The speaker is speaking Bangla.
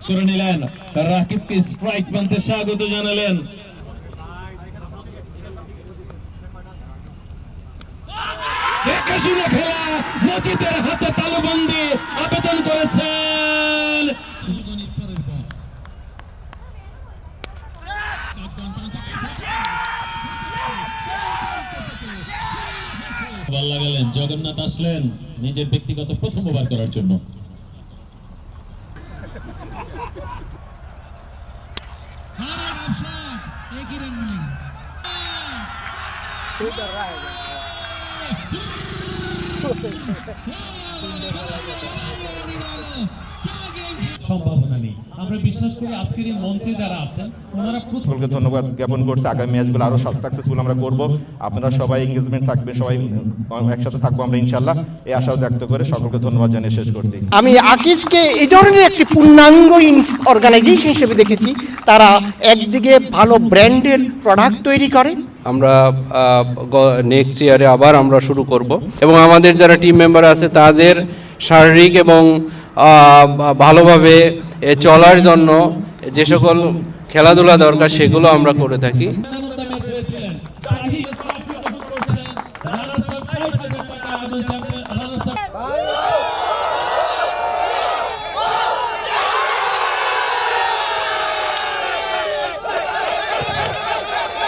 করে নিলেন, রাকিবকে স্ট্রাইক পান্তে স্বাগত জানালেন। খেলা মজিদের হাতে তালুবন্দি আবেদন করেছেন। বল লাগালেন, জগন্নাথ আসলেন নিজের ব্যক্তিগত প্রথম ওভার করার জন্য। সম্ভাবনা নেই। আমরা বিশ্বাস করি আজকের এই মঞ্চে যারা আছেন ওনারা সকলকে ধন্যবাদ জ্ঞাপন করছি। আগামী ম্যাচগুলো আরো সাকসেসফুল আমরা করব। আপনারা সবাই এনগেজমেন্ট থাকবেন, সবাই একসাথে থাকবো আমরা ইনশাআল্লাহ, এই আশাও ব্যক্ত করে সকলকে ধন্যবাদ জানিয়ে শেষ করছি। আমি আকিজকে এই ধরনের একটি পূর্ণাঙ্গ অর্গানাইজেশন হিসেবে দেখেছি। তারা একদিকে ভালো ব্র্যান্ডের প্রোডাক্ট তৈরি করে। আমরা নেক্সট ইয়ারে আবার আমরা শুরু করব এবং আমাদের যারা টিম মেম্বার আছে তাদের শারীরিক এবং ভালোভাবে চলার জন্য যে সকল খেলাধুলা দরকার সেগুলো আমরা করে থাকি।